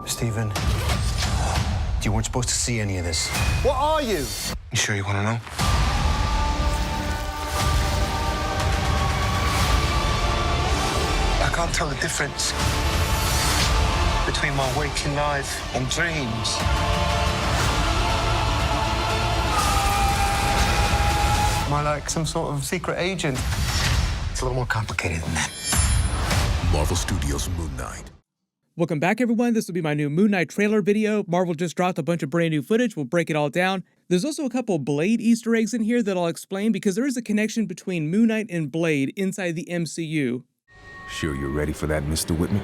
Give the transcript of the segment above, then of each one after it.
Stephen, you weren't supposed to see any of this. What are you? You sure you want to know? I can't tell the difference between my waking life and dreams. Am I like some sort of secret agent? It's a little more complicated than that. Marvel Studios' Moon Knight. Welcome back, everyone. This will be my new Moon Knight trailer video. Marvel just dropped a bunch of brand new footage. We'll break it all down. There's also a couple Blade Easter eggs in here that I'll explain because there is a connection between Moon Knight and Blade inside the MCU. Sure you're ready for that, Mr. Whitman?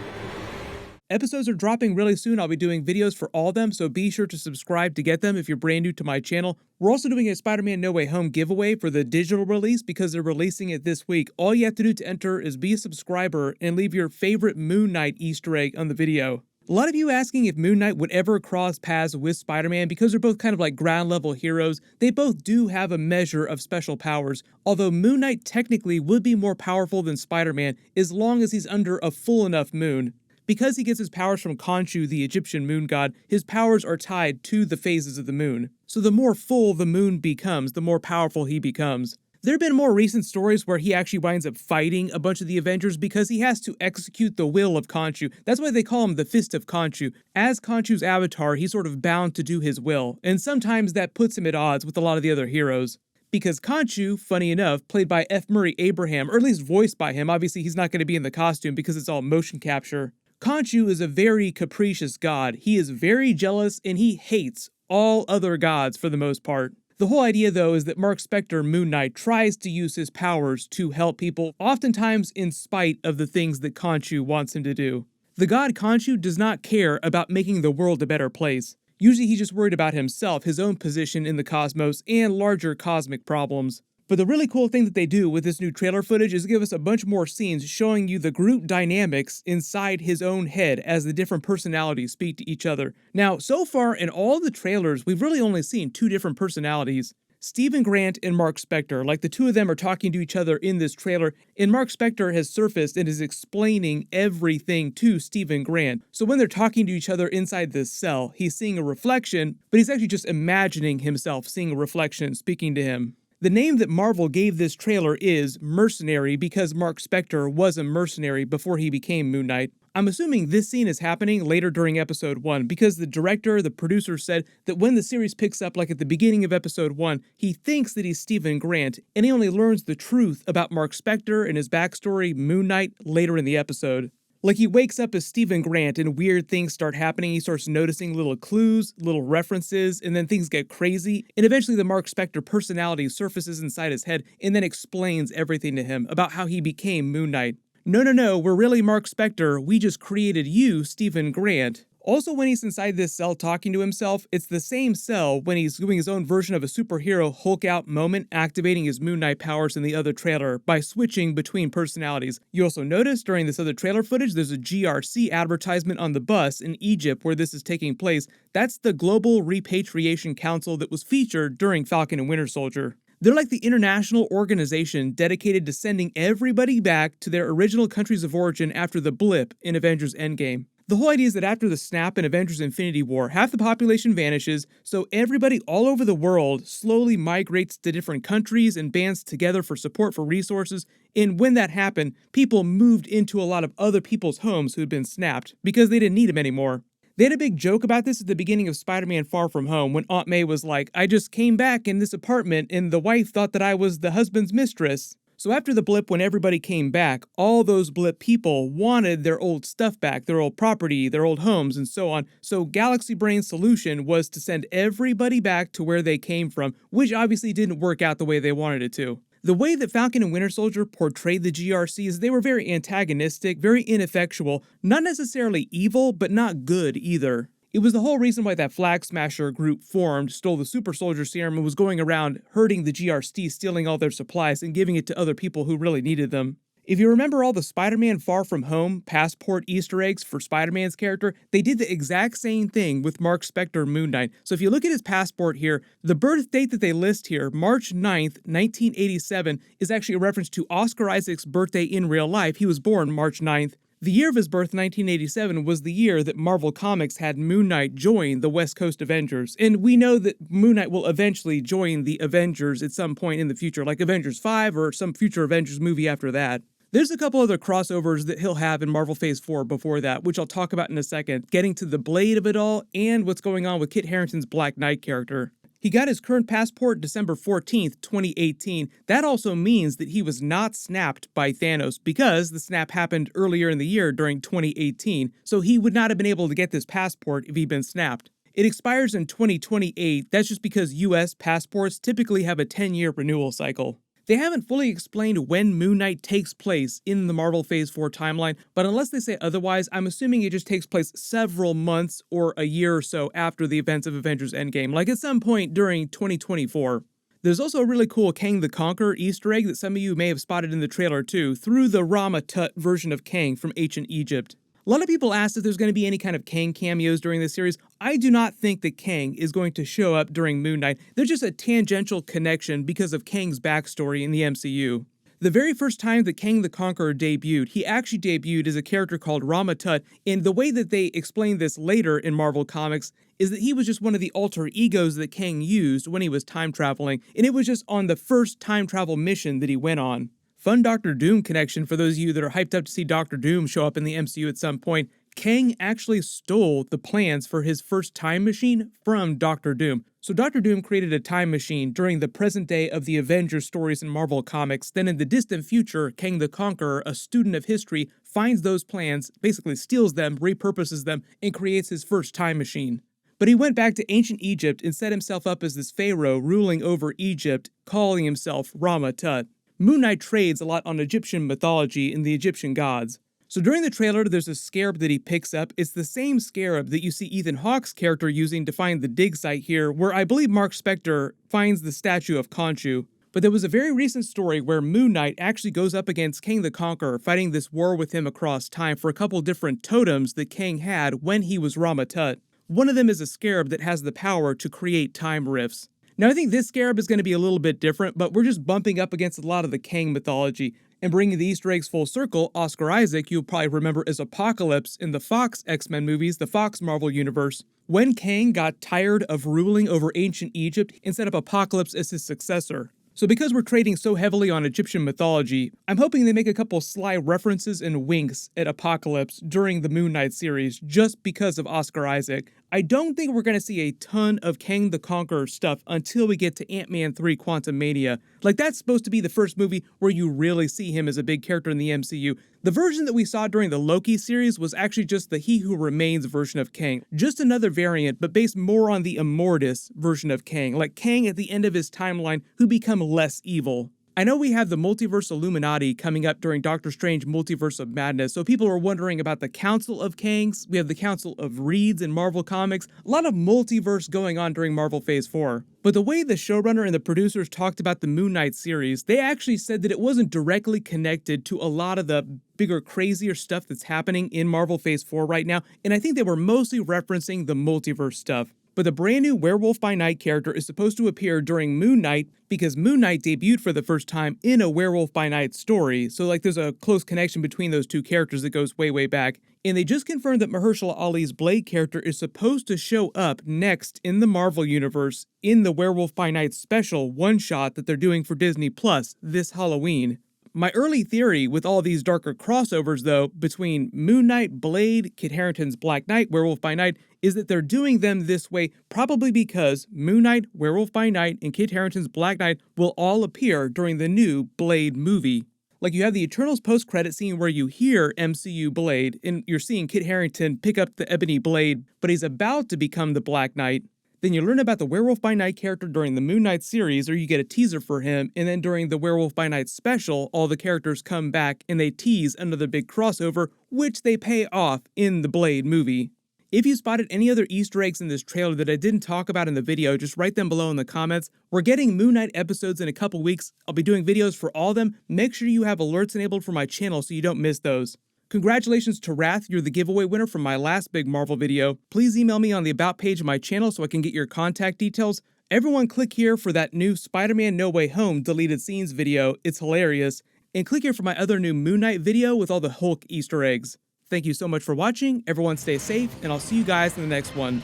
Episodes are dropping really soon. I'll be doing videos for all of them, so be sure to subscribe to get them if you're brand new to my channel. We're also doing a Spider-Man No Way Home giveaway for the digital release because they're releasing it this week. All you have to do to enter is be a subscriber and leave your favorite Moon Knight Easter egg on the video. A lot of you asking if Moon Knight would ever cross paths with Spider-Man because they're both kind of like ground-level heroes. They both do have a measure of special powers, although Moon Knight technically would be more powerful than Spider-Man as long as he's under a full enough moon. Because he gets his powers from Khonshu, the Egyptian moon god, his powers are tied to the phases of the moon. So the more full the moon becomes, the more powerful he becomes. There have been more recent stories where he actually winds up fighting a bunch of the Avengers because he has to execute the will of Khonshu. That's why they call him the Fist of Khonshu. As Khonshu's avatar, he's sort of bound to do his will, and sometimes that puts him at odds with a lot of the other heroes. Because Khonshu, funny enough, played by F. Murray Abraham, or at least voiced by him, obviously he's not going to be in the costume because it's all motion capture. Khonshu is a very capricious god. He is very jealous and he hates all other gods for the most part. The whole idea, though, is that Mark Spector, Moon Knight, tries to use his powers to help people, oftentimes in spite of the things that Khonshu wants him to do. The god Khonshu does not care about making the world a better place. Usually he's just worried about himself, his own position in the cosmos, and larger cosmic problems. But the really cool thing that they do with this new trailer footage is give us a bunch more scenes showing you the group dynamics inside his own head as the different personalities speak to each other. Now, so far in all the trailers, we've really only seen two different personalities. Stephen Grant and Mark Spector, like the two of them are talking to each other in this trailer, and Mark Spector has surfaced and is explaining everything to Stephen Grant. So when they're talking to each other inside this cell, he's seeing a reflection, but he's actually just imagining himself seeing a reflection speaking to him. The name that Marvel gave this trailer is Mercenary because Mark Spector was a mercenary before he became Moon Knight. I'm assuming this scene is happening later during episode 1 because the director, the producer said that when the series picks up like at the beginning of episode 1, he thinks that he's Stephen Grant and he only learns the truth about Mark Spector and his backstory, Moon Knight, later in the episode. Like he wakes up as Stephen Grant and weird things start happening. He starts noticing little clues, little references, and then things get crazy. And eventually the Mark Spector personality surfaces inside his head and then explains everything to him about how he became Moon Knight. No, we're really Mark Spector. We just created you, Stephen Grant. Also, when he's inside this cell talking to himself, it's the same cell when he's doing his own version of a superhero Hulk out moment, activating his Moon Knight powers in the other trailer by switching between personalities. You also notice during this other trailer footage, there's a GRC advertisement on the bus in Egypt where this is taking place. That's the Global Repatriation Council that was featured during Falcon and Winter Soldier. They're like the international organization dedicated to sending everybody back to their original countries of origin after the blip in Avengers Endgame. The whole idea is that after the snap in Avengers Infinity War, half the population vanishes, so everybody all over the world slowly migrates to different countries and bands together for support for resources, and when that happened, people moved into a lot of other people's homes who had been snapped because they didn't need them anymore. They had a big joke about this at the beginning of Spider-Man Far From Home when Aunt May was like, I just came back in this apartment and the wife thought that I was the husband's mistress. So after the blip, when everybody came back, all those blip people wanted their old stuff back, their old property, their old homes, and so on. So Galaxy Brain's solution was to send everybody back to where they came from, which obviously didn't work out the way they wanted it to. The way that Falcon and Winter Soldier portrayed the GRC is they were very antagonistic, very ineffectual, not necessarily evil, but not good either. It was the whole reason why that Flag Smasher group formed, stole the Super Soldier Serum, and was going around hurting the GRC, stealing all their supplies and giving it to other people who really needed them. If you remember all the Spider-Man Far From Home passport Easter eggs for Spider-Man's character, they did the exact same thing with Mark Spector Moon Knight. So if you look at his passport here, the birth date that they list here, March 9th, 1987, is actually a reference to Oscar Isaac's birthday in real life. He was born March 9th. The year of his birth, 1987, was the year that Marvel Comics had Moon Knight join the West Coast Avengers, and we know that Moon Knight will eventually join the Avengers at some point in the future, like Avengers 5 or some future Avengers movie after that. There's a couple other crossovers that he'll have in Marvel Phase 4 before that, which I'll talk about in a second, getting to the Blade of it all and what's going on with Kit Harington's Black Knight character. He got his current passport December 14th, 2018. That also means that he was not snapped by Thanos because the snap happened earlier in the year during 2018, so he would not have been able to get this passport if he'd been snapped. It expires in 2028. That's just because US passports typically have a 10-year renewal cycle. They haven't fully explained when Moon Knight takes place in the Marvel Phase 4 timeline, but unless they say otherwise, I'm assuming it just takes place several months or a year or so after the events of Avengers Endgame, like at some point during 2024. There's also a really cool Kang the Conqueror Easter egg that some of you may have spotted in the trailer too, through the Rama Tut version of Kang from ancient Egypt. A lot of people asked if there's going to be any kind of Kang cameos during this series. I do not think that Kang is going to show up during Moon Knight. There's just a tangential connection because of Kang's backstory in the MCU. The very first time that Kang the Conqueror debuted, he actually debuted as a character called Rama Tut, and the way that they explain this later in Marvel Comics is that he was just one of the alter egos that Kang used when he was time traveling, and it was just on the first time travel mission that he went on. Fun Doctor Doom connection for those of you that are hyped up to see Doctor Doom show up in the MCU at some point. Kang actually stole the plans for his first time machine from Doctor Doom. So Doctor Doom created a time machine during the present day of the Avengers stories in Marvel Comics. Then in the distant future, Kang the Conqueror, a student of history, finds those plans, basically steals them, repurposes them, and creates his first time machine. But he went back to ancient Egypt and set himself up as this pharaoh ruling over Egypt, calling himself Rama Tut. Moon Knight trades a lot on Egyptian mythology and the Egyptian gods. So during the trailer, there's a scarab that he picks up. It's the same scarab that you see Ethan Hawke's character using to find the dig site here, where I believe Mark Spector finds the statue of Khonshu. But there was a very recent story where Moon Knight actually goes up against Kang the Conqueror, fighting this war with him across time for a couple different totems that Kang had when he was Rama Tut. One of them is a scarab that has the power to create time rifts. Now, I think this scarab is going to be a little bit different, but we're just bumping up against a lot of the Kang mythology. And bringing the Easter eggs full circle, Oscar Isaac, you'll probably remember as Apocalypse in the Fox X-Men movies, the Fox Marvel Universe. When Kang got tired of ruling over ancient Egypt and set up Apocalypse as his successor. So because we're trading so heavily on Egyptian mythology, I'm hoping they make a couple sly references and winks at Apocalypse during the Moon Knight series just because of Oscar Isaac. I don't think we're going to see a ton of Kang the Conqueror stuff until we get to Ant-Man 3 Quantumania. Like, that's supposed to be the first movie where you really see him as a big character in the MCU. The version that we saw during the Loki series was actually just the He Who Remains version of Kang. Just another variant, but based more on the Immortus version of Kang, like Kang at the end of his timeline who become less evil. I know we have the Multiverse Illuminati coming up during Doctor Strange Multiverse of Madness, so people are wondering about the Council of Kangs. We have the Council of Reeds in Marvel Comics. A lot of multiverse going on during Marvel Phase 4. But the way the showrunner and the producers talked about the Moon Knight series, they actually said that it wasn't directly connected to a lot of the bigger, crazier stuff that's happening in Marvel Phase 4 right now, and I think they were mostly referencing the multiverse stuff. But the brand new Werewolf by Night character is supposed to appear during Moon Knight because Moon Knight debuted for the first time in a Werewolf by Night story. So like there's a close connection between those two characters that goes way, way back. And they just confirmed that Mahershala Ali's Blade character is supposed to show up next in the Marvel Universe in the Werewolf by Night special one-shot that they're doing for Disney Plus this Halloween. My early theory with all these darker crossovers, though, between Moon Knight, Blade, Kit Harington's Black Knight, Werewolf by Night, is that they're doing them this way probably because Moon Knight, Werewolf by Night, and Kit Harington's Black Knight will all appear during the new Blade movie. Like, you have the Eternals post-credit scene where you hear MCU Blade, and you're seeing Kit Harington pick up the ebony blade, but he's about to become the Black Knight. Then you learn about the Werewolf by Night character during the Moon Knight series, or you get a teaser for him, and then during the Werewolf by Night special, all the characters come back and they tease another big crossover, which they pay off in the Blade movie. If you spotted any other Easter eggs in this trailer that I didn't talk about in the video, just write them below in the comments. We're getting Moon Knight episodes in a couple weeks. I'll be doing videos for all of them. Make sure you have alerts enabled for my channel so you don't miss those. Congratulations to Wrath, you're the giveaway winner from my last big Marvel video. Please email me on the About page of my channel so I can get your contact details. Everyone click here for that new Spider-Man No Way Home deleted scenes video, it's hilarious. And click here for my other new Moon Knight video with all the Hulk Easter eggs. Thank you so much for watching, everyone stay safe, and I'll see you guys in the next one.